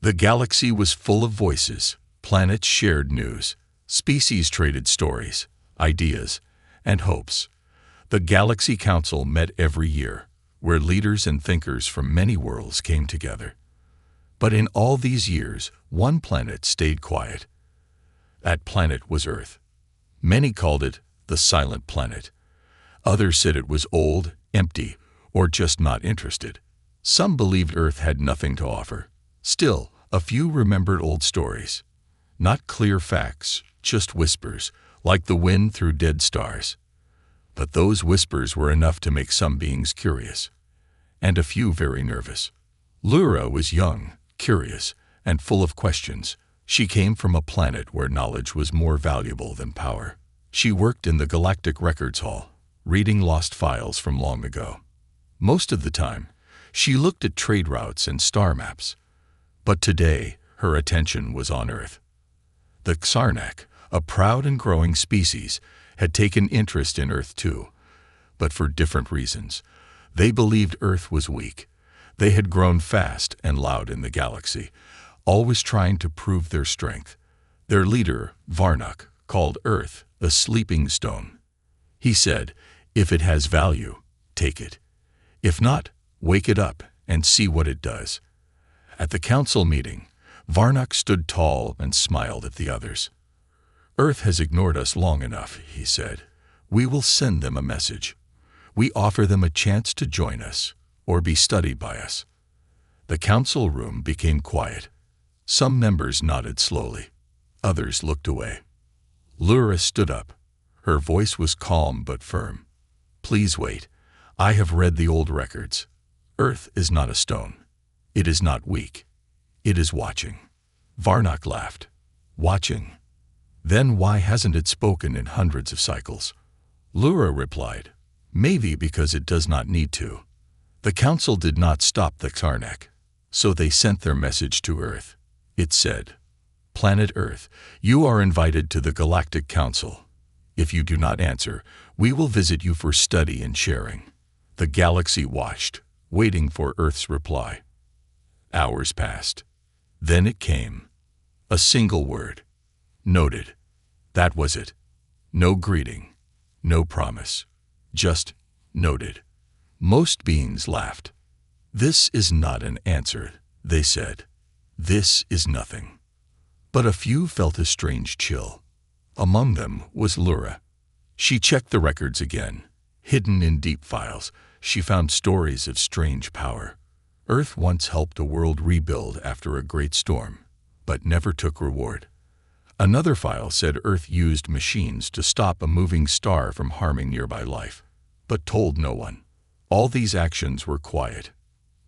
The galaxy was full of voices, planets shared news, species traded stories, ideas, and hopes. The Galaxy Council met every year, where leaders and thinkers from many worlds came together. But in all these years, one planet stayed quiet. That planet was Earth. Many called it the silent planet. Others said it was old, empty, or just not interested. Some believed Earth had nothing to offer. Still, a few remembered old stories. Not clear facts, just whispers, like the wind through dead stars. But those whispers were enough to make some beings curious, and a few very nervous. Lyra was young, curious, and full of questions. She came from a planet where knowledge was more valuable than power. She worked in the Galactic Records Hall, reading lost files from long ago. Most of the time, she looked at trade routes and star maps. But today, her attention was on Earth. The Xarnak, a proud and growing species, had taken interest in Earth too, but for different reasons. They believed Earth was weak. They had grown fast and loud in the galaxy, always trying to prove their strength. Their leader, Varnock, called Earth a sleeping stone. He said, if it has value, take it. If not, wake it up and see what it does. At the council meeting, Varnock stood tall and smiled at the others. Earth has ignored us long enough, he said. We will send them a message. We offer them a chance to join us or be studied by us. The council room became quiet. Some members nodded slowly. Others looked away. Lyra stood up. Her voice was calm but firm. Please wait. I have read the old records. Earth is not a stone. It is not weak. It is watching. Varnock laughed. Watching? Then why hasn't it spoken in hundreds of cycles? Lyra replied, maybe because it does not need to. The council did not stop the Xarnak, so they sent their message to Earth. It said, Planet Earth, you are invited to the Galactic Council. If you do not answer, we will visit you for study and sharing. The galaxy watched, waiting for Earth's reply. Hours passed. Then it came. A single word. Noted. That was it. No greeting. No promise. Just noted. Most beings laughed. This is not an answer, they said. This is nothing. But a few felt a strange chill. Among them was Lyra. She checked the records again. Hidden in deep files, she found stories of strange power. Earth once helped a world rebuild after a great storm, but never took reward. Another file said Earth used machines to stop a moving star from harming nearby life, but told no one. All these actions were quiet.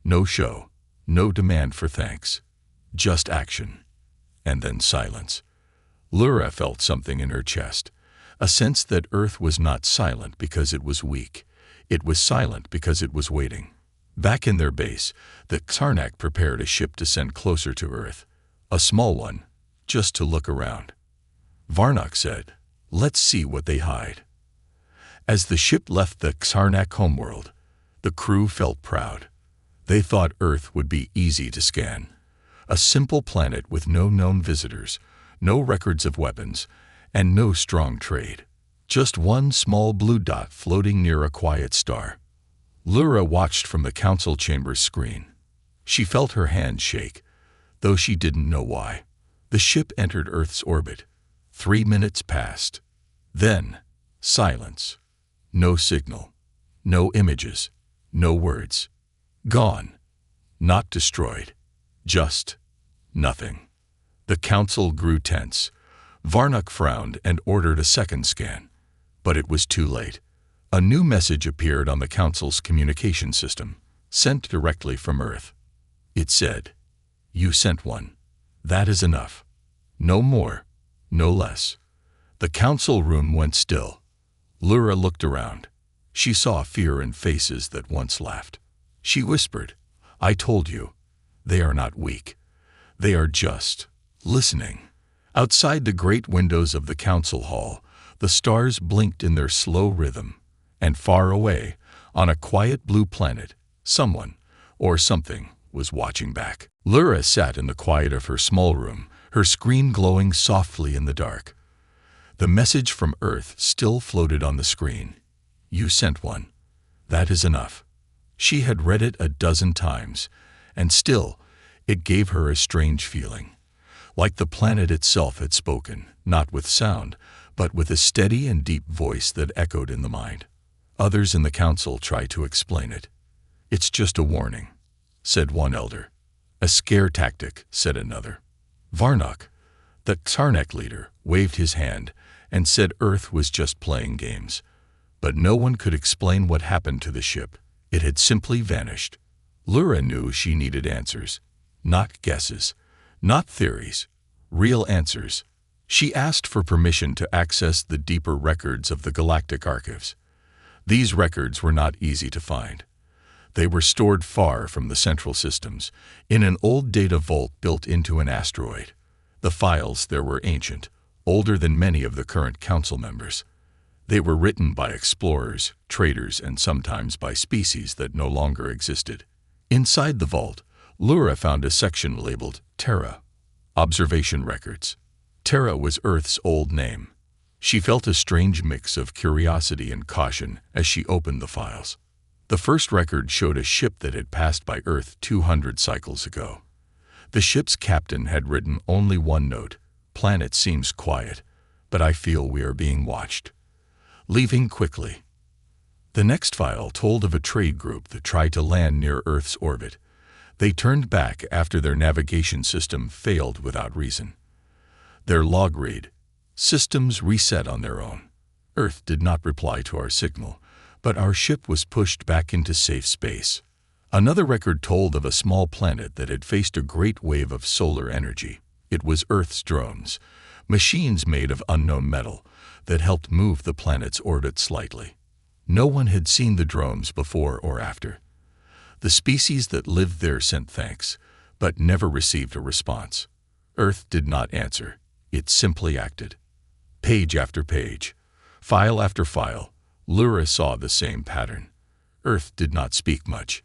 No show, no demand for thanks. Just action. And then silence. Lyra felt something in her chest, a sense that Earth was not silent because it was weak. It was silent because it was waiting. Back in their base, the Xarnak prepared a ship to send closer to Earth. A small one, just to look around. Varnock said, let's see what they hide. As the ship left the Xarnak homeworld, the crew felt proud. They thought Earth would be easy to scan. A simple planet with no known visitors, no records of weapons, and no strong trade. Just one small blue dot floating near a quiet star. Lyra watched from the council chamber's screen. She felt her hand shake, though she didn't know why. The ship entered Earth's orbit. 3 minutes passed. Then, silence. No signal. No images. No words. Gone. Not destroyed. Just nothing. The council grew tense. Varnock frowned and ordered a second scan. But it was too late. A new message appeared on the council's communication system, sent directly from Earth. It said, you sent one. That is enough. No more, no less. The council room went still. Lyra looked around. She saw fear in faces that once laughed. She whispered, I told you, they are not weak. They are just listening. Outside the great windows of the council hall, the stars blinked in their slow rhythm. And far away, on a quiet blue planet, someone, or something, was watching back. Lyra sat in the quiet of her small room, her screen glowing softly in the dark. The message from Earth still floated on the screen. "You sent one. That is enough." She had read it a dozen times, and still, it gave her a strange feeling. Like the planet itself had spoken, not with sound, but with a steady and deep voice that echoed in the mind. Others in the council tried to explain it. "It's just a warning," said one elder. "A scare tactic," said another. Varnock, the Karnak leader, waved his hand and said Earth was just playing games. But no one could explain what happened to the ship. It had simply vanished. Lyra knew she needed answers. Not guesses, not theories, real answers. She asked for permission to access the deeper records of the galactic archives. These records were not easy to find. They were stored far from the central systems, in an old data vault built into an asteroid. The files there were ancient, older than many of the current council members. They were written by explorers, traders, and sometimes by species that no longer existed. Inside the vault, Lyra found a section labeled Terra, Observation Records. Terra was Earth's old name. She felt a strange mix of curiosity and caution as she opened the files. The first record showed a ship that had passed by Earth 200 cycles ago. The ship's captain had written only one note: "Planet seems quiet, but I feel we are being watched. Leaving quickly." The next file told of a trade group that tried to land near Earth's orbit. They turned back after their navigation system failed without reason. Their log read, "Systems reset on their own. Earth did not reply to our signal, but our ship was pushed back into safe space." Another record told of a small planet that had faced a great wave of solar energy. It was Earth's drones, machines made of unknown metal that helped move the planet's orbit slightly. No one had seen the drones before or after. The species that lived there sent thanks, but never received a response. Earth did not answer. It simply acted. Page after page, file after file, Lyra saw the same pattern. Earth did not speak much.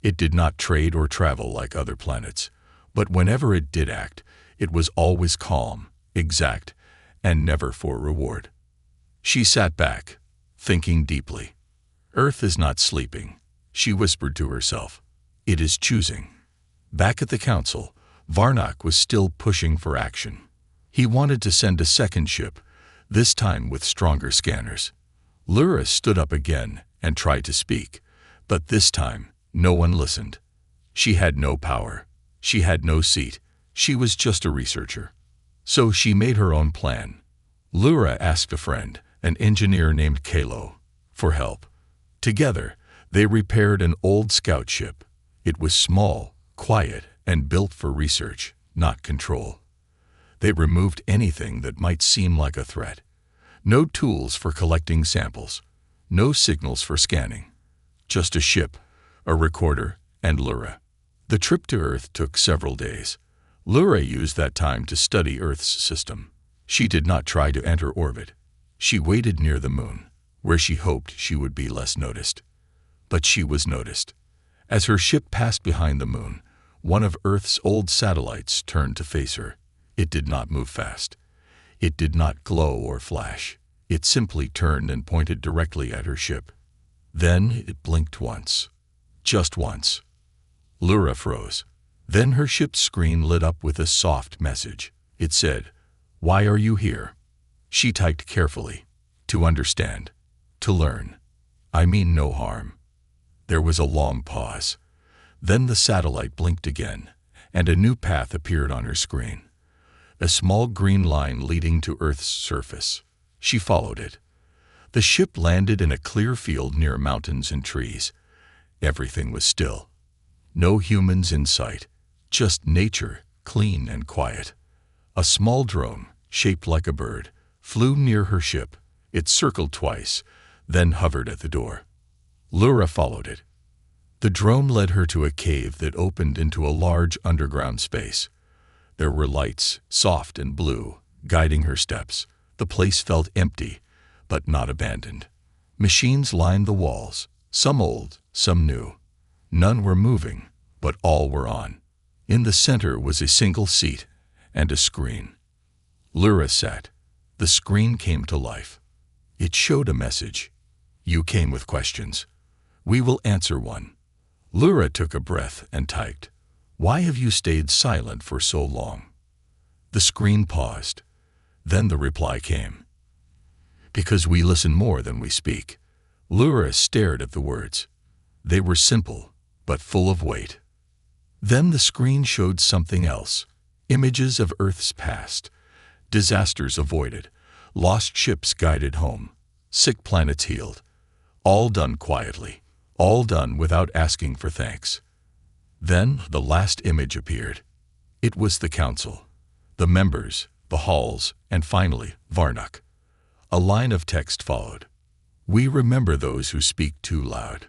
It did not trade or travel like other planets, but whenever it did act, it was always calm, exact, and never for reward. She sat back, thinking deeply. Earth is not sleeping, she whispered to herself. It is choosing. Back at the council, Varnock was still pushing for action. He wanted to send a second ship, this time with stronger scanners. Lyra stood up again and tried to speak, but this time no one listened. She had no power. She had no seat. She was just a researcher. So she made her own plan. Lyra asked a friend, an engineer named Kalo, for help. Together, they repaired an old scout ship. It was small, quiet, and built for research, not control. They removed anything that might seem like a threat. No tools for collecting samples. No signals for scanning. Just a ship, a recorder, and Lyra. The trip to Earth took several days. Lyra used that time to study Earth's system. She did not try to enter orbit. She waited near the moon, where she hoped she would be less noticed. But she was noticed. As her ship passed behind the moon, one of Earth's old satellites turned to face her. It did not move fast. It did not glow or flash. It simply turned and pointed directly at her ship. Then it blinked once. Just once. Lyra froze. Then her ship's screen lit up with a soft message. It said, "Why are you here?" She typed carefully. "To understand. To learn. I mean no harm." There was a long pause. Then the satellite blinked again, and a new path appeared on her screen. A small green line leading to Earth's surface. She followed it. The ship landed in a clear field near mountains and trees. Everything was still. No humans in sight. Just nature, clean and quiet. A small drone, shaped like a bird, flew near her ship. It circled twice, then hovered at the door. Lyra followed it. The drone led her to a cave that opened into a large underground space. There were lights, soft and blue, guiding her steps. The place felt empty, but not abandoned. Machines lined the walls, some old, some new. None were moving, but all were on. In the center was a single seat and a screen. Lyra sat. The screen came to life. It showed a message. You came with questions. We will answer one. Lyra took a breath and typed, "Why have you stayed silent for so long?" The screen paused. Then the reply came. "Because we listen more than we speak." Lyra stared at the words. They were simple, but full of weight. Then the screen showed something else. Images of Earth's past. Disasters avoided. Lost ships guided home. Sick planets healed. All done quietly. All done without asking for thanks. Then the last image appeared. It was the council. The members, the halls, and finally, Varnock. A line of text followed. "We remember those who speak too loud."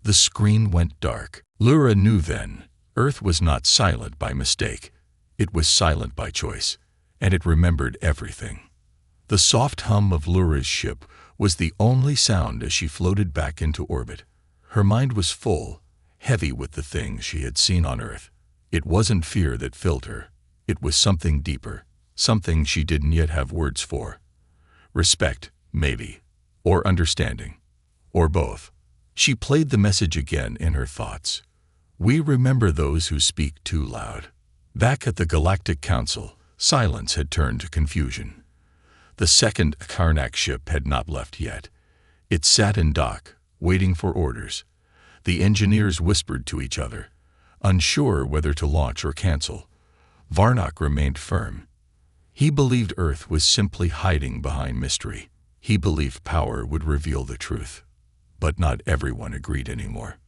The screen went dark. Lyra knew then, Earth was not silent by mistake. It was silent by choice, and it remembered everything. The soft hum of Lyra's ship was the only sound as she floated back into orbit. Her mind was full, heavy with the things she had seen on Earth. It wasn't fear that filled her. It was something deeper, something she didn't yet have words for. Respect, maybe, or understanding, or both. She played the message again in her thoughts. We remember those who speak too loud. Back at the Galactic Council, silence had turned to confusion. The second Karnak ship had not left yet. It sat in dock, waiting for orders. The engineers whispered to each other, unsure whether to launch or cancel. Varnock remained firm. He believed Earth was simply hiding behind mystery. He believed power would reveal the truth. But not everyone agreed anymore.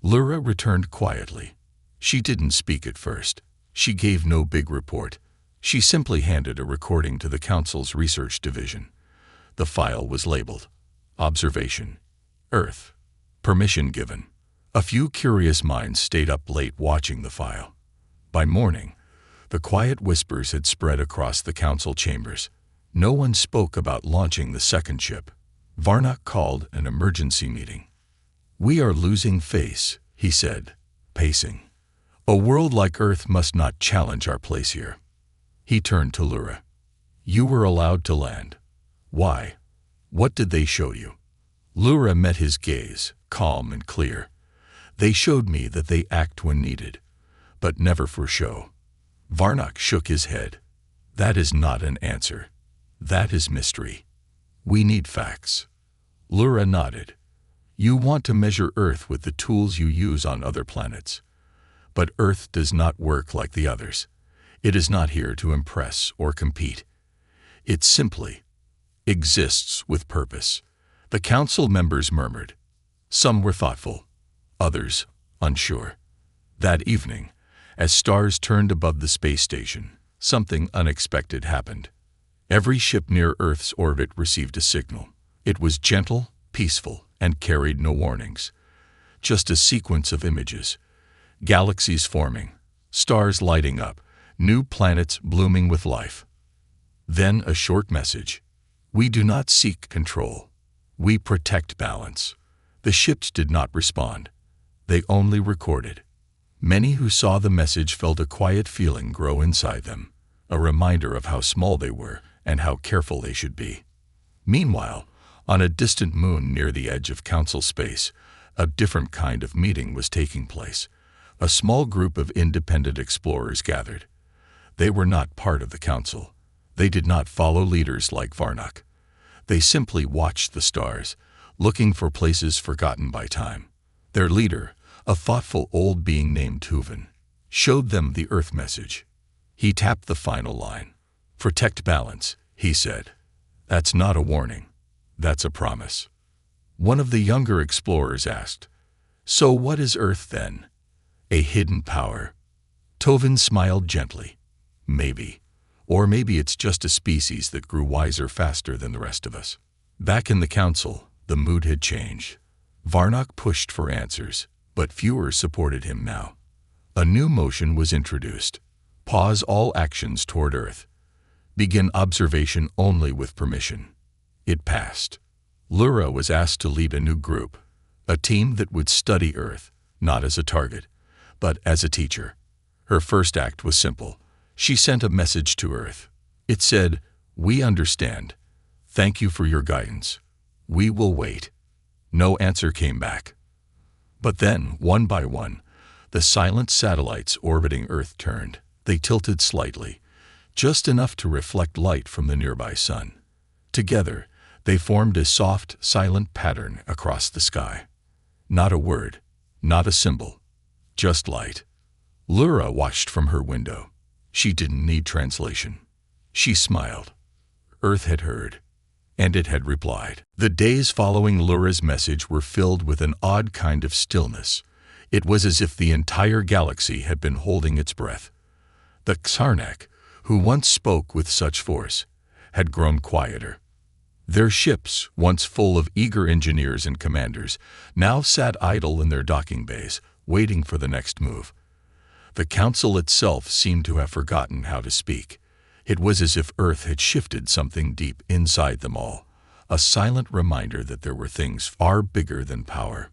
Lyra returned quietly. She didn't speak at first. She gave no big report. She simply handed a recording to the Council's research division. The file was labeled, "Observation, Earth, Permission Given." A few curious minds stayed up late watching the file. By morning, the quiet whispers had spread across the Council chambers. No one spoke about launching the second ship. Varnock called an emergency meeting. "We are losing face," he said, pacing. "A world like Earth must not challenge our place here." He turned to Lyra. "You were allowed to land. Why? What did they show you?" Lyra met his gaze, calm and clear. "They showed me that they act when needed, but never for show." Varnock shook his head. "That is not an answer. That is mystery. We need facts." Lyra nodded. "You want to measure Earth with the tools you use on other planets. But Earth does not work like the others. It is not here to impress or compete. It simply exists with purpose." The Council members murmured. Some were thoughtful, others unsure. That evening, as stars turned above the space station, something unexpected happened. Every ship near Earth's orbit received a signal. It was gentle, peaceful, and carried no warnings. Just a sequence of images. Galaxies forming, stars lighting up, new planets blooming with life. Then a short message. "We do not seek control. We protect balance." The ships did not respond. They only recorded. Many who saw the message felt a quiet feeling grow inside them, a reminder of how small they were and how careful they should be. Meanwhile, on a distant moon near the edge of Council space, a different kind of meeting was taking place. A small group of independent explorers gathered. They were not part of the Council. They did not follow leaders like Varnock. They simply watched the stars, looking for places forgotten by time. Their leader, a thoughtful old being named Tuvin, showed them the Earth message. He tapped the final line. "Protect balance," he said. "That's not a warning. That's a promise." One of the younger explorers asked, "So what is Earth then? A hidden power?" Tovin smiled gently. "Maybe. Or maybe it's just a species that grew wiser faster than the rest of us." Back in the Council, the mood had changed. Varnock pushed for answers, but fewer supported him now. A new motion was introduced. Pause all actions toward Earth. Begin observation only with permission. It passed. Lyra was asked to lead a new group, a team that would study Earth, not as a target, but as a teacher. Her first act was simple. She sent a message to Earth. It said, "We understand. Thank you for your guidance. We will wait." No answer came back. But then, one by one, the silent satellites orbiting Earth turned. They tilted slightly, just enough to reflect light from the nearby sun. Together, they formed a soft, silent pattern across the sky. Not a word, not a symbol, just light. Lyra watched from her window. She didn't need translation. She smiled. Earth had heard, and it had replied. The days following Lyra's message were filled with an odd kind of stillness. It was as if the entire galaxy had been holding its breath. The Xarnak, who once spoke with such force, had grown quieter. Their ships, once full of eager engineers and commanders, now sat idle in their docking bays, waiting for the next move. The Council itself seemed to have forgotten how to speak. It was as if Earth had shifted something deep inside them all, a silent reminder that there were things far bigger than power.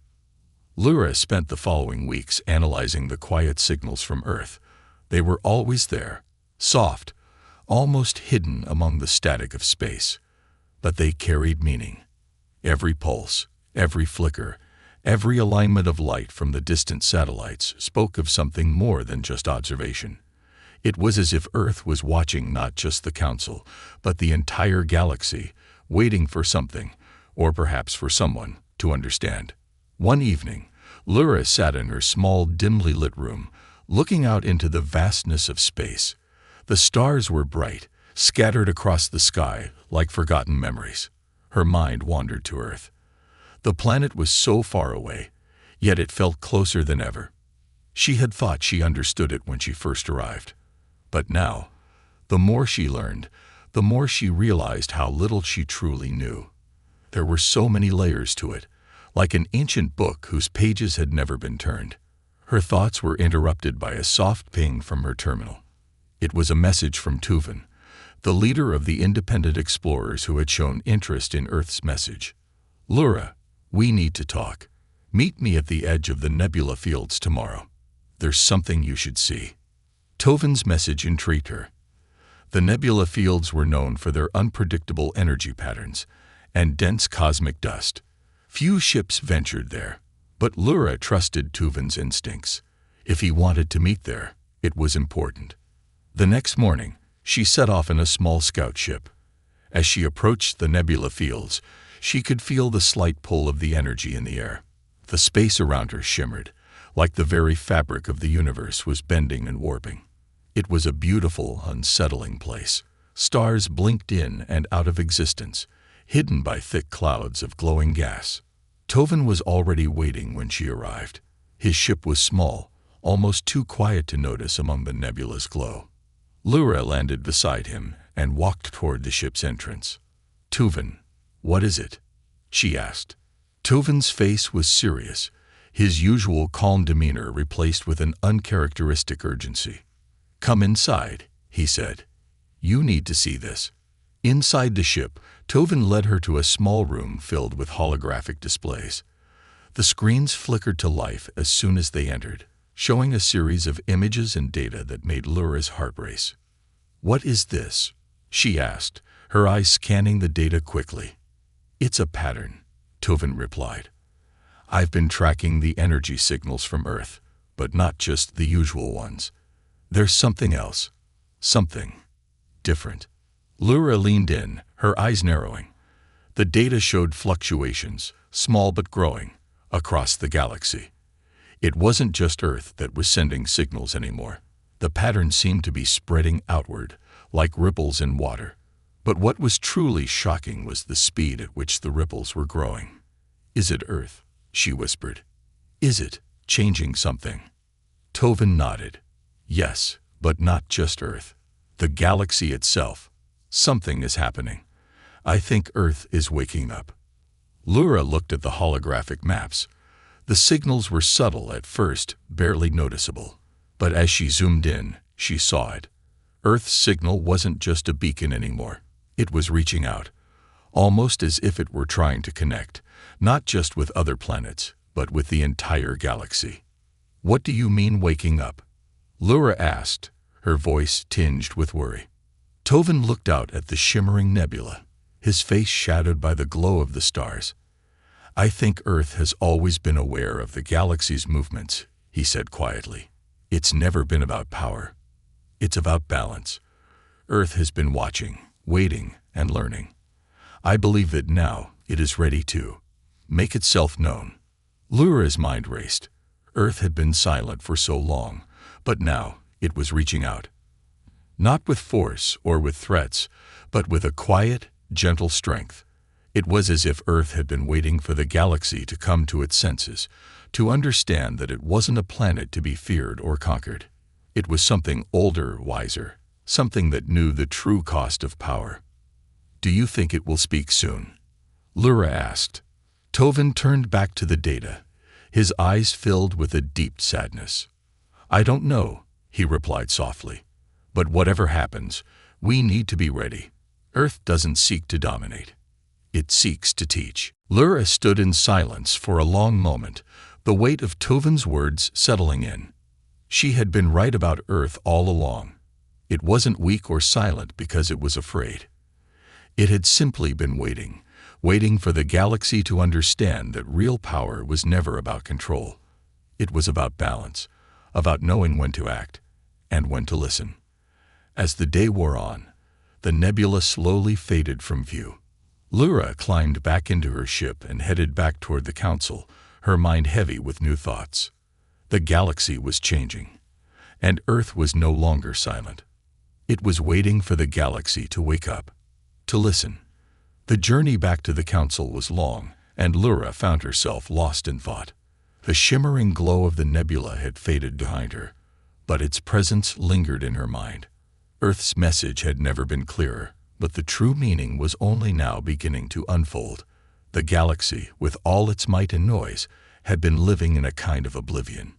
Lyra spent the following weeks analyzing the quiet signals from Earth. They were always there, soft, almost hidden among the static of space. But they carried meaning. Every pulse, every flicker, every alignment of light from the distant satellites spoke of something more than just observation. It was as if Earth was watching not just the Council, but the entire galaxy, waiting for something, or perhaps for someone, to understand. One evening, Lyra sat in her small, dimly lit room, looking out into the vastness of space. The stars were bright, scattered across the sky like forgotten memories. Her mind wandered to Earth. The planet was so far away, yet it felt closer than ever. She had thought she understood it when she first arrived. But now, the more she learned, the more she realized how little she truly knew. There were so many layers to it, like an ancient book whose pages had never been turned. Her thoughts were interrupted by a soft ping from her terminal. It was a message from Tuvin, the leader of the independent explorers who had shown interest in Earth's message. "Lyra, we need to talk. Meet me at the edge of the nebula fields tomorrow. There's something you should see." Tuvin's message intrigued her. The nebula fields were known for their unpredictable energy patterns and dense cosmic dust. Few ships ventured there, but Lyra trusted Tuvin's instincts. If he wanted to meet there, it was important. The next morning, she set off in a small scout ship. As she approached the nebula fields, she could feel the slight pull of the energy in the air. The space around her shimmered, like the very fabric of the universe was bending and warping. It was a beautiful, unsettling place. Stars blinked in and out of existence, hidden by thick clouds of glowing gas. Tuvin was already waiting when she arrived. His ship was small, almost too quiet to notice among the nebula's glow. Lyra landed beside him and walked toward the ship's entrance. "Tuvin, what is it?" she asked. Tuvin's face was serious, his usual calm demeanor replaced with an uncharacteristic urgency. "Come inside," he said. "You need to see this." Inside the ship, Tuvin led her to a small room filled with holographic displays. The screens flickered to life as soon as they entered, showing a series of images and data that made Lyra's heart race. "What is this?" she asked, her eyes scanning the data quickly. "It's a pattern," Tuvin replied. "I've been tracking the energy signals from Earth, but not just the usual ones. There's something else, something different." Lyra leaned in, her eyes narrowing. The data showed fluctuations, small but growing, across the galaxy. It wasn't just Earth that was sending signals anymore. The pattern seemed to be spreading outward, like ripples in water. But what was truly shocking was the speed at which the ripples were growing. "Is it Earth?" she whispered. "Is it changing something?" Tuvin nodded. "Yes, but not just Earth. The galaxy itself. Something is happening. I think Earth is waking up." Lyra looked at the holographic maps. The signals were subtle at first, barely noticeable. But as she zoomed in, she saw it. Earth's signal wasn't just a beacon anymore. It was reaching out, almost as if it were trying to connect, not just with other planets, but with the entire galaxy. "What do you mean waking up?" Lura asked, her voice tinged with worry. Tovin looked out at the shimmering nebula, his face shadowed by the glow of the stars. I think Earth has always been aware of the galaxy's movements, he said quietly. It's never been about power. It's about balance. Earth has been watching, waiting, and learning. I believe that now it is ready to make itself known. Lura's mind raced. Earth had been silent for so long, but now it was reaching out. Not with force or with threats, but with a quiet, gentle strength. It was as if Earth had been waiting for the galaxy to come to its senses, to understand that it wasn't a planet to be feared or conquered. It was something older, wiser, something that knew the true cost of power. Do you think it will speak soon? Lura asked. Tovin turned back to the data, his eyes filled with a deep sadness. I don't know, he replied softly. But whatever happens, we need to be ready. Earth doesn't seek to dominate. It seeks to teach. Lura stood in silence for a long moment, the weight of Tovin's words settling in. She had been right about Earth all along. It wasn't weak or silent because it was afraid. It had simply been waiting, waiting for the galaxy to understand that real power was never about control. It was about balance, about knowing when to act and when to listen. As the day wore on, the nebula slowly faded from view. Lura climbed back into her ship and headed back toward the council, her mind heavy with new thoughts. The galaxy was changing, and Earth was no longer silent. It was waiting for the galaxy to wake up, to listen. The journey back to the council was long, and Lura found herself lost in thought. The shimmering glow of the nebula had faded behind her, but its presence lingered in her mind. Earth's message had never been clearer, but the true meaning was only now beginning to unfold. The galaxy, with all its might and noise, had been living in a kind of oblivion.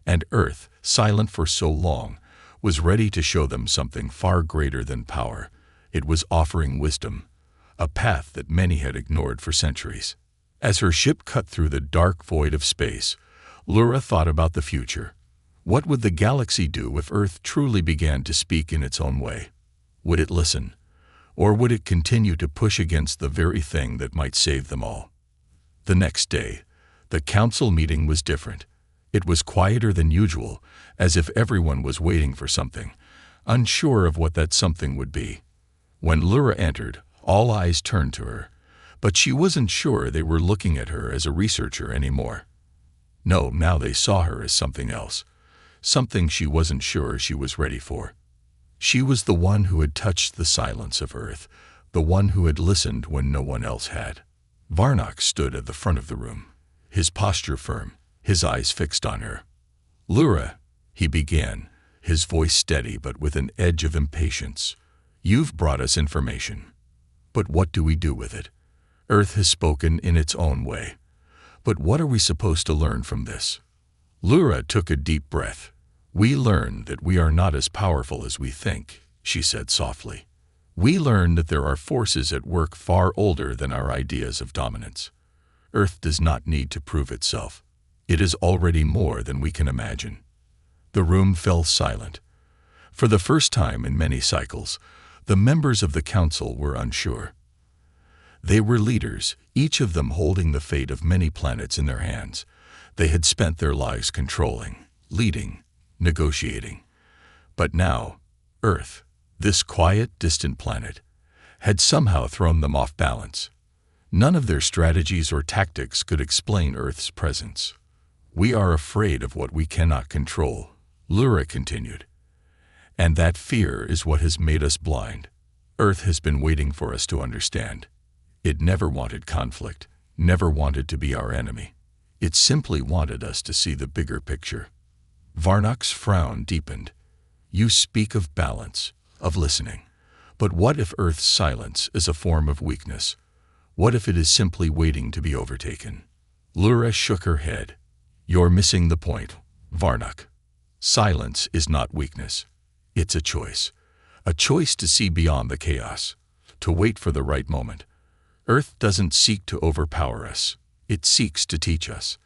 And Earth, silent for so long, was ready to show them something far greater than power. It was offering wisdom, a path that many had ignored for centuries. As her ship cut through the dark void of space, Lura thought about the future. What would the galaxy do if Earth truly began to speak in its own way? Would it listen? Or would it continue to push against the very thing that might save them all? The next day, the council meeting was different. It was quieter than usual, as if everyone was waiting for something, unsure of what that something would be. When Lura entered, all eyes turned to her, but she wasn't sure they were looking at her as a researcher anymore. No, now they saw her as something else, something she wasn't sure she was ready for. She was the one who had touched the silence of Earth, the one who had listened when no one else had. Varnock stood at the front of the room, his posture firm, his eyes fixed on her. Lura, he began, his voice steady but with an edge of impatience. You've brought us information. But what do we do with it? Earth has spoken in its own way. But what are we supposed to learn from this? Lura took a deep breath. We learn that we are not as powerful as we think, she said softly. We learn that there are forces at work far older than our ideas of dominance. Earth does not need to prove itself. It is already more than we can imagine. The room fell silent. For the first time in many cycles, the members of the council were unsure. They were leaders, each of them holding the fate of many planets in their hands. They had spent their lives controlling, leading, negotiating. But now, Earth, this quiet, distant planet, had somehow thrown them off balance. None of their strategies or tactics could explain Earth's presence. We are afraid of what we cannot control, Lura continued. And that fear is what has made us blind. Earth has been waiting for us to understand. It never wanted conflict, never wanted to be our enemy. It simply wanted us to see the bigger picture. Varnock's frown deepened. You speak of balance, of listening. But what if Earth's silence is a form of weakness? What if it is simply waiting to be overtaken? Lura shook her head. You're missing the point, Varnock. Silence is not weakness. It's a choice to see beyond the chaos, to wait for the right moment. Earth doesn't seek to overpower us. It seeks to teach us,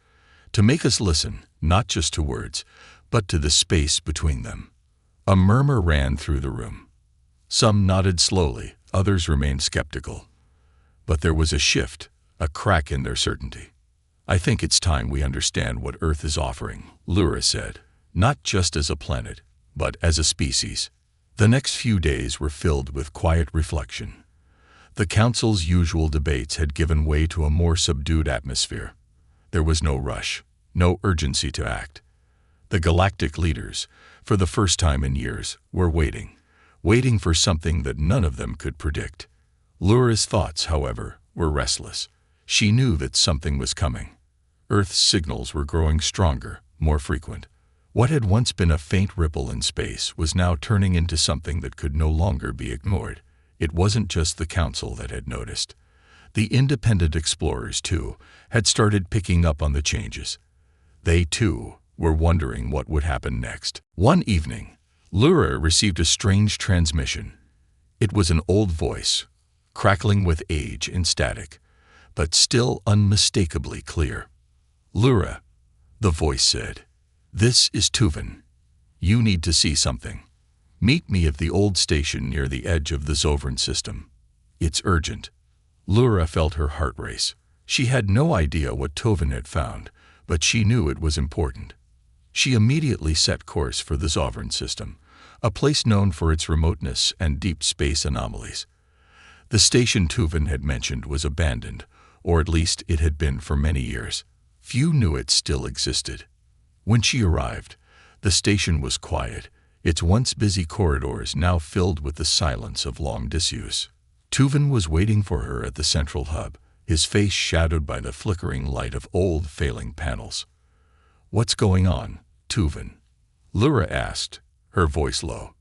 to make us listen, not just to words, but to the space between them. A murmur ran through the room. Some nodded slowly, others remained skeptical. But there was a shift, a crack in their certainty. "I think it's time we understand what Earth is offering," Lyra said, "not just as a planet, but as a species." The next few days were filled with quiet reflection. The Council's usual debates had given way to a more subdued atmosphere. There was no rush, no urgency to act. The galactic leaders, for the first time in years, were waiting for something that none of them could predict. Lyra's thoughts, however, were restless. She knew that something was coming. Earth's signals were growing stronger, more frequent. What had once been a faint ripple in space was now turning into something that could no longer be ignored. It wasn't just the Council that had noticed. The independent explorers, too, had started picking up on the changes. They, too, were wondering what would happen next. One evening, Lyra received a strange transmission. It was an old voice, crackling with age and static, but still unmistakably clear. "Lyra," the voice said, "this is Tuvan. You need to see something. Meet me at the old station near the edge of the Zovran system. It's urgent." Lyra felt her heart race. She had no idea what Tuvan had found, but she knew it was important. She immediately set course for the Zovran system, a place known for its remoteness and deep space anomalies. The station Tuvan had mentioned was abandoned, or at least it had been for many years. Few knew it still existed. When she arrived, the station was quiet, its once busy corridors now filled with the silence of long disuse. Tuvan was waiting for her at the central hub, his face shadowed by the flickering light of old, failing panels. "What's going on, Tuvan?" Lyra asked, her voice low.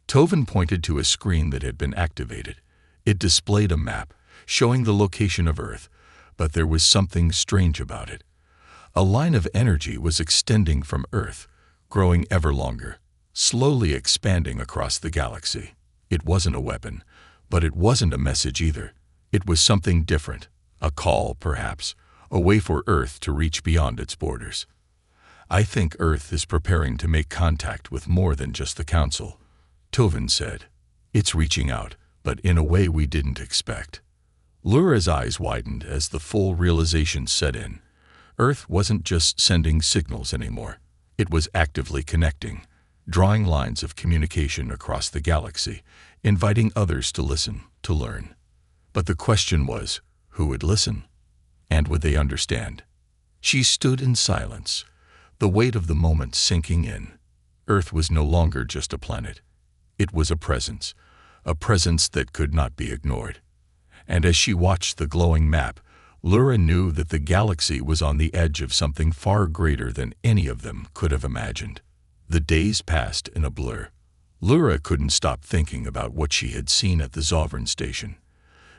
Tuvan pointed to a screen that had been activated. It displayed a map, showing the location of Earth, but there was something strange about it. A line of energy was extending from Earth, growing ever longer, slowly expanding across the galaxy. It wasn't a weapon, but it wasn't a message either. It was something different, a call, perhaps, a way for Earth to reach beyond its borders. "I think Earth is preparing to make contact with more than just the Council," Tuvan said. "It's reaching out, but in a way we didn't expect." Lyra's eyes widened as the full realization set in. Earth wasn't just sending signals anymore. It was actively connecting, drawing lines of communication across the galaxy, inviting others to listen, to learn. But the question was, who would listen? And would they understand? She stood in silence, the weight of the moment sinking in. Earth was no longer just a planet. It was a presence that could not be ignored. And as she watched the glowing map, Lyra knew that the galaxy was on the edge of something far greater than any of them could have imagined. The days passed in a blur. Lyra couldn't stop thinking about what she had seen at the Zovran station.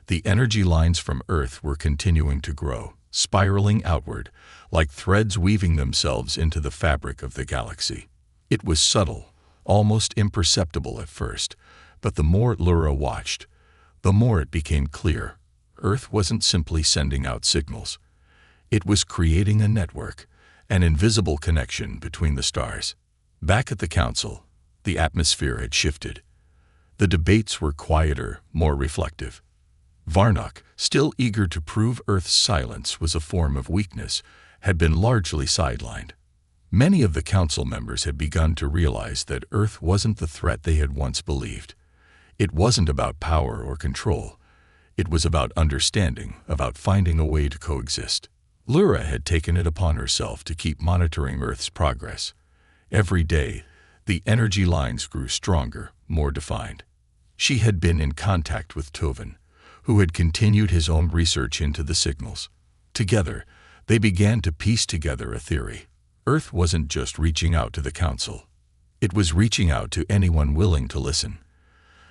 The energy lines from Earth were continuing to grow, spiraling outward, like threads weaving themselves into the fabric of the galaxy. It was subtle, almost imperceptible at first, but the more Lyra watched, the more it became clear. Earth wasn't simply sending out signals. It was creating a network, an invisible connection between the stars. Back at the Council, the atmosphere had shifted. The debates were quieter, more reflective. Varnock, still eager to prove Earth's silence was a form of weakness, had been largely sidelined. Many of the Council members had begun to realize that Earth wasn't the threat they had once believed. It wasn't about power or control. It was about understanding, about finding a way to coexist. Lyra had taken it upon herself to keep monitoring Earth's progress. Every day, the energy lines grew stronger, more defined. She had been in contact with Tuvan, who had continued his own research into the signals. Together, they began to piece together a theory. Earth wasn't just reaching out to the Council. It was reaching out to anyone willing to listen.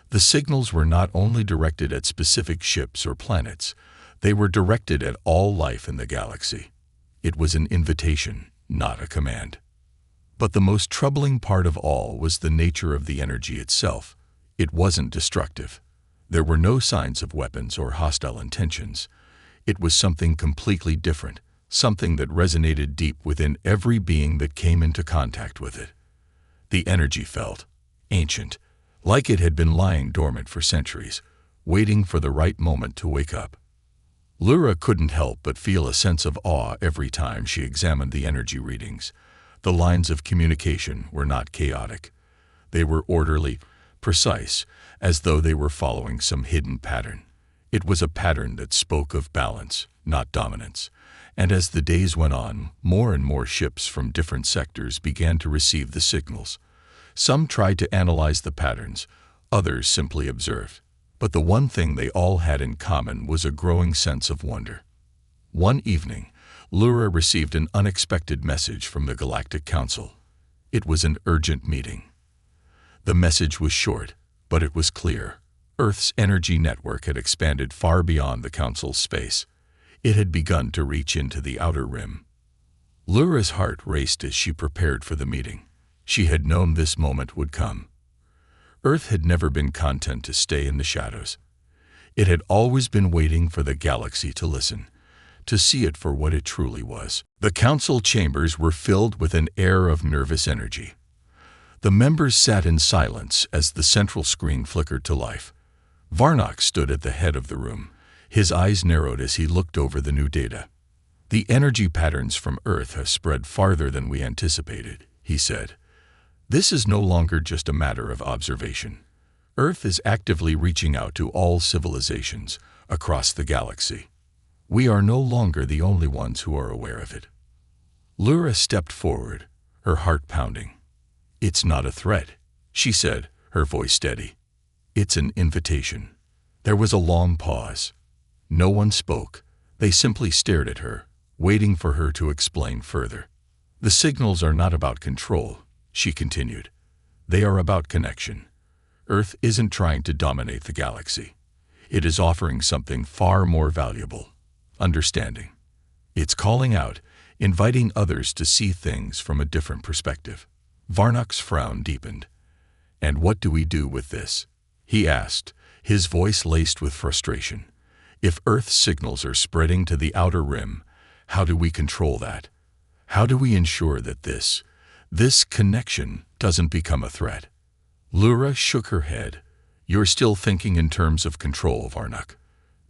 The signals were not only directed at specific ships or planets, they were directed at all life in the galaxy. It was an invitation, not a command. But the most troubling part of all was the nature of the energy itself. It wasn't destructive. There were no signs of weapons or hostile intentions. It was something completely different, something that resonated deep within every being that came into contact with it. The energy felt ancient, like it had been lying dormant for centuries, waiting for the right moment to wake up. Lyra couldn't help but feel a sense of awe every time she examined the energy readings. The lines of communication were not chaotic. They were orderly, precise, as though they were following some hidden pattern. It was a pattern that spoke of balance, not dominance. And as the days went on, more and more ships from different sectors began to receive the signals. Some tried to analyze the patterns, others simply observed. But the one thing they all had in common was a growing sense of wonder. One evening, Lyra received an unexpected message from the Galactic Council. It was an urgent meeting. The message was short, but it was clear. Earth's energy network had expanded far beyond the Council's space. It had begun to reach into the outer rim. Lyra's heart raced as she prepared for the meeting. She had known this moment would come. Earth had never been content to stay in the shadows. It had always been waiting for the galaxy to listen, to see it for what it truly was. The council chambers were filled with an air of nervous energy. The members sat in silence as the central screen flickered to life. Varnock stood at the head of the room. His eyes narrowed as he looked over the new data. "The energy patterns from Earth have spread farther than we anticipated," he said. "This is no longer just a matter of observation. Earth is actively reaching out to all civilizations across the galaxy. We are no longer the only ones who are aware of it." Lyra stepped forward, her heart pounding. "It's not a threat," she said, her voice steady. "It's an invitation." There was a long pause. No one spoke. They simply stared at her, waiting for her to explain further. "The signals are not about control," she continued. "They are about connection. Earth isn't trying to dominate the galaxy. It is offering something far more valuable: understanding. It's calling out, inviting others to see things from a different perspective." Varnock's frown deepened. "And what do we do with this?" he asked, his voice laced with frustration. "If Earth's signals are spreading to the outer rim, how do we control that? How do we ensure that this connection doesn't become a threat?" Lyra shook her head. "You're still thinking in terms of control, Varnock.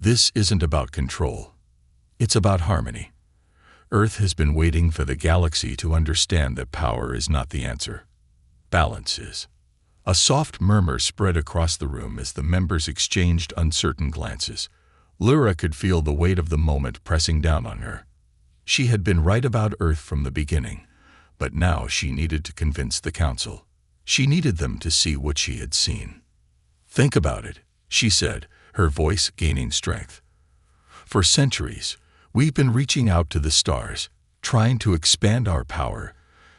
This isn't about control. It's about harmony. Earth has been waiting for the galaxy to understand that power is not the answer. Balance is." A soft murmur spread across the room as the members exchanged uncertain glances. Lyra could feel the weight of the moment pressing down on her. She had been right about Earth from the beginning, but now she needed to convince the Council. She needed them to see what she had seen. "Think about it," she said, her voice gaining strength. "For centuries, we've been reaching out to the stars, trying to expand our power,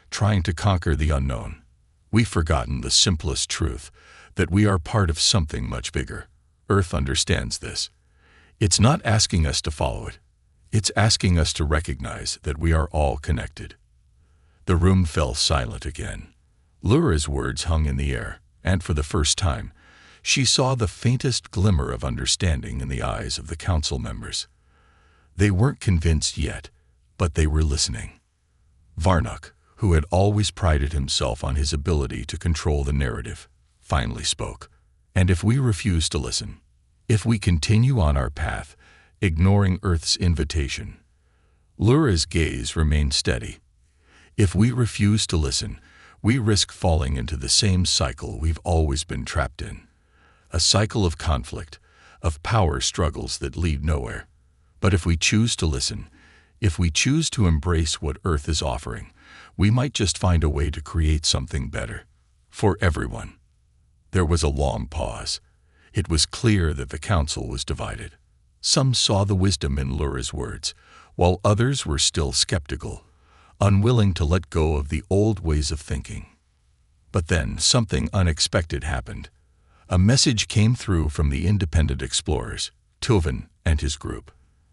trying to conquer the unknown. We've forgotten the simplest truth, that we are part of something much bigger. Earth understands this. It's not asking us to follow it. It's asking us to recognize that we are all connected." The room fell silent again. Lyra's words hung in the air, and for the first time, she saw the faintest glimmer of understanding in the eyes of the council members. They weren't convinced yet, but they were listening. Varnock, who had always prided himself on his ability to control the narrative, finally spoke. "And if we refuse to listen, if we continue on our path, ignoring Earth's invitation..." Lyra's gaze remained steady. "If we refuse to listen, we risk falling into the same cycle we've always been trapped in. A cycle of conflict, of power struggles that lead nowhere. But if we choose to listen, if we choose to embrace what Earth is offering, we might just find a way to create something better. For everyone." There was a long pause. It was clear that the council was divided. Some saw the wisdom in Lyra's words, while others were still skeptical, unwilling to let go of the old ways of thinking. But then something unexpected happened. A message came through from the independent explorers, Toven and his group.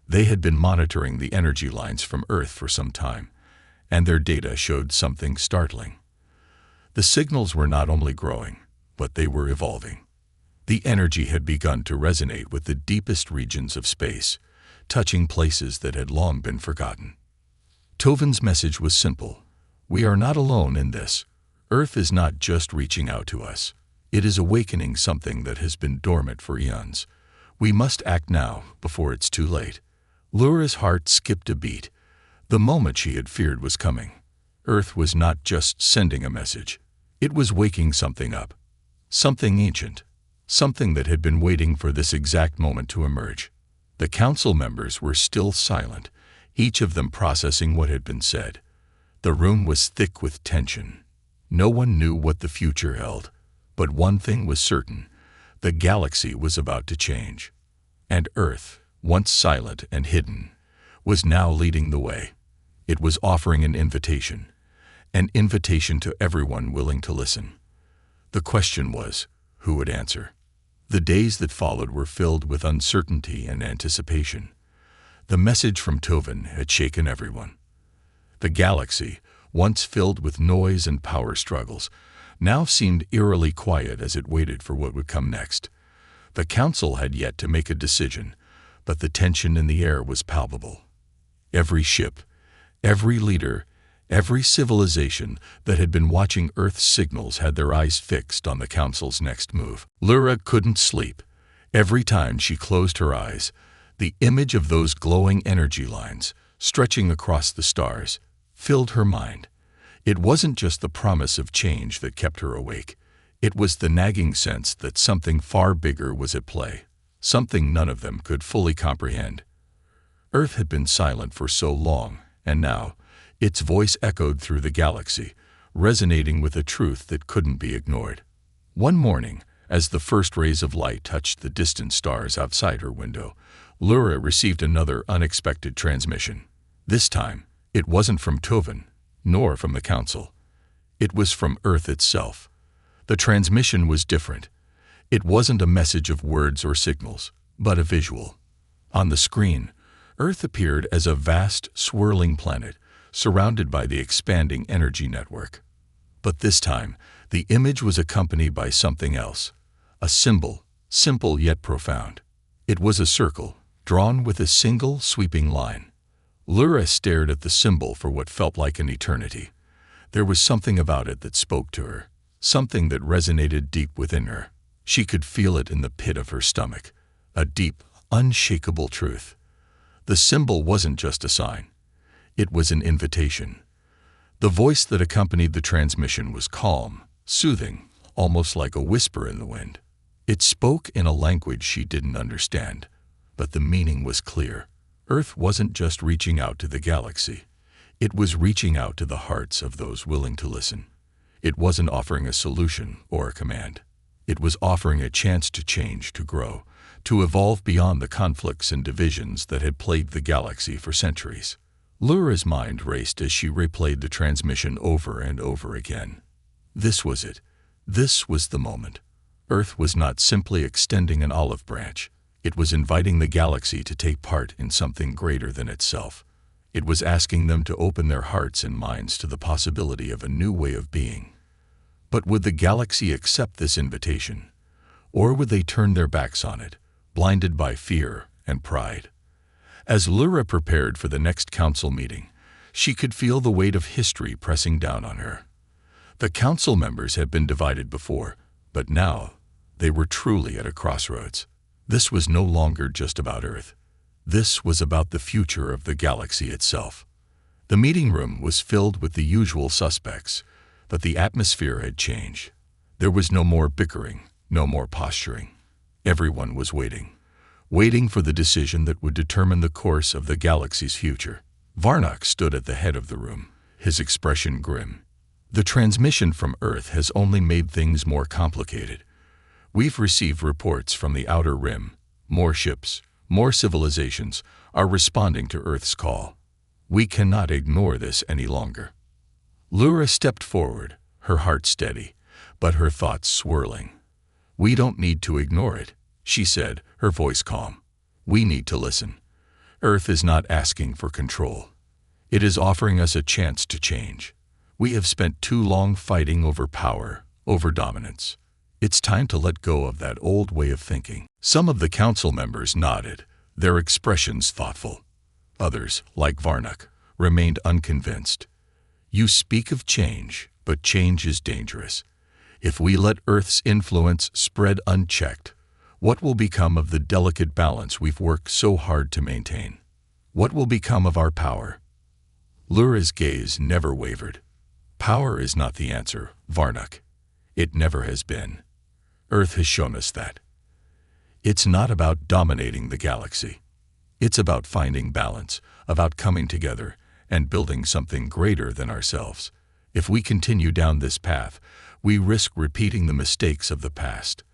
They had been monitoring the energy lines from Earth for some time, and their data showed something startling. The signals were not only growing, but they were evolving. The energy had begun to resonate with the deepest regions of space, touching places that had long been forgotten. Toven's message was simple: "We are not alone in this. Earth is not just reaching out to us. It is awakening something that has been dormant for eons. We must act now, before it's too late. Lyra's heart skipped a beat. The moment she had feared was coming. Earth was not just sending a message. It was waking something up. Something ancient. Something that had been waiting for this exact moment to emerge. The council members were still silent, each of them processing what had been said. The room was thick with tension. No one knew what the future held, but one thing was certain: the galaxy was about to change. And Earth, once silent and hidden, was now leading the way. It was offering an invitation to everyone willing to listen. The question was, who would answer? The days that followed were filled with uncertainty and anticipation. The message from Tovin had shaken everyone. The galaxy, once filled with noise and power struggles, now seemed eerily quiet as it waited for what would come next. The council had yet to make a decision, but the tension in the air was palpable. Every ship, every leader, every civilization that had been watching Earth's signals had their eyes fixed on the council's next move. Lyra couldn't sleep. Every time she closed her eyes, the image of those glowing energy lines, stretching across the stars, filled her mind. It wasn't just the promise of change that kept her awake. It was the nagging sense that something far bigger was at play, something none of them could fully comprehend. Earth had been silent for so long, and now, its voice echoed through the galaxy, resonating with a truth that couldn't be ignored. One morning, as the first rays of light touched the distant stars outside her window, Lyra received another unexpected transmission. This time, it wasn't from Tovin, nor from the council. It was from Earth itself. The transmission was different. It wasn't a message of words or signals, but a visual. On the screen, Earth appeared as a vast, swirling planet, surrounded by the expanding energy network. But this time, the image was accompanied by something else. A symbol, simple yet profound. It was a circle, drawn with a single, sweeping line. Lyra stared at the symbol for what felt like an eternity. There was something about it that spoke to her, something that resonated deep within her. She could feel it in the pit of her stomach, a deep, unshakable truth. The symbol wasn't just a sign. It was an invitation. The voice that accompanied the transmission was calm, soothing, almost like a whisper in the wind. It spoke in a language she didn't understand, but the meaning was clear. Earth wasn't just reaching out to the galaxy. It was reaching out to the hearts of those willing to listen. It wasn't offering a solution or a command. It was offering a chance to change, to grow, to evolve beyond the conflicts and divisions that had plagued the galaxy for centuries. Lyra's mind raced as she replayed the transmission over and over again. This was it. This was the moment. Earth was not simply extending an olive branch. It was inviting the galaxy to take part in something greater than itself. It was asking them to open their hearts and minds to the possibility of a new way of being. But would the galaxy accept this invitation? Or would they turn their backs on it, blinded by fear and pride? As Lyra prepared for the next council meeting, she could feel the weight of history pressing down on her. The council members had been divided before, but now they were truly at a crossroads. This was no longer just about Earth. This was about the future of the galaxy itself. The meeting room was filled with the usual suspects, but the atmosphere had changed. There was no more bickering, no more posturing. Everyone was waiting for the decision that would determine the course of the galaxy's future. Varnock stood at the head of the room, his expression grim. The transmission from Earth has only made things more complicated. We've received reports from the Outer Rim. More ships, more civilizations are responding to Earth's call. We cannot ignore this any longer. Lyra stepped forward, her heart steady, but her thoughts swirling. We don't need to ignore it, she said, her voice calm. We need to listen. Earth is not asking for control. It is offering us a chance to change. We have spent too long fighting over power, over dominance. It's time to let go of that old way of thinking. Some of the council members nodded, their expressions thoughtful. Others, like Varnock, remained unconvinced. You speak of change, but change is dangerous. If we let Earth's influence spread unchecked, what will become of the delicate balance we've worked so hard to maintain? What will become of our power? Lyra's gaze never wavered. Power is not the answer, Varnuk. It never has been. Earth has shown us that. It's not about dominating the galaxy. It's about finding balance, about coming together and building something greater than ourselves. If we continue down this path, we risk repeating the mistakes of the past.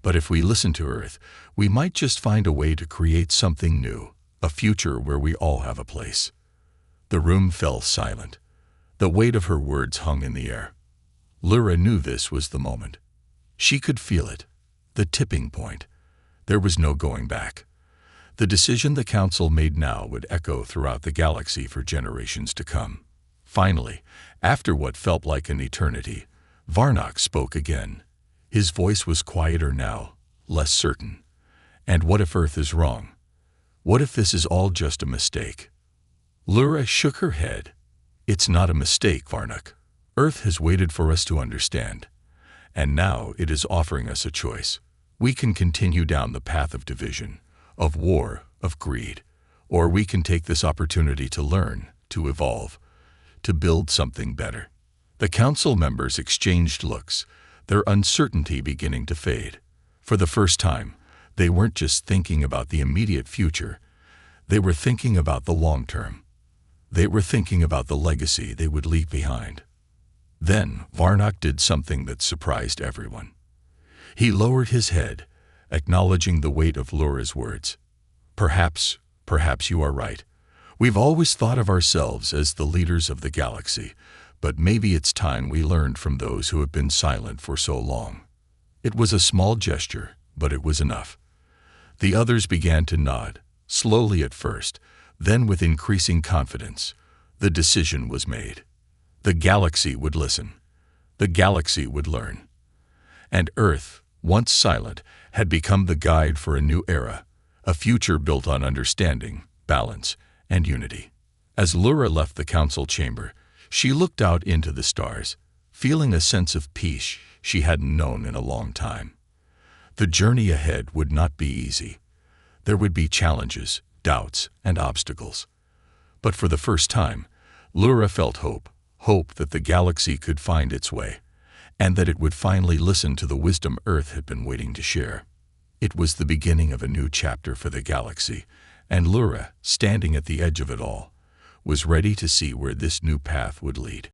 But if we listen to Earth, we might just find a way to create something new, a future where we all have a place. The room fell silent. The weight of her words hung in the air. Lyra knew this was the moment. She could feel it, the tipping point. There was no going back. The decision the Council made now would echo throughout the galaxy for generations to come. Finally, after what felt like an eternity, Varnuk spoke again. His voice was quieter now, less certain. And what if Earth is wrong? What if this is all just a mistake? Lyra shook her head. It's not a mistake, Varnuk. Earth has waited for us to understand. And now it is offering us a choice. We can continue down the path of division, of war, of greed, or we can take this opportunity to learn, to evolve, to build something better. The Council members exchanged looks, their uncertainty beginning to fade. For the first time, they weren't just thinking about the immediate future, they were thinking about the long term. They were thinking about the legacy they would leave behind. Then Varnuk did something that surprised everyone. He lowered his head, acknowledging the weight of Lyra's words. Perhaps you are right. We've always thought of ourselves as the leaders of the galaxy, but maybe it's time we learned from those who have been silent for so long. It was a small gesture, but it was enough. The others began to nod, slowly at first, then with increasing confidence. The decision was made. The galaxy would listen. The galaxy would learn. And Earth, once silent, had become the guide for a new era, a future built on understanding, balance, and unity. As Lyra left the council chamber, she looked out into the stars, feeling a sense of peace she hadn't known in a long time. The journey ahead would not be easy. There would be challenges, doubts, and obstacles. But for the first time, Lyra felt hope that the galaxy could find its way, and that it would finally listen to the wisdom Earth had been waiting to share. It was the beginning of a new chapter for the galaxy, and Lyra, standing at the edge of it all, was ready to see where this new path would lead.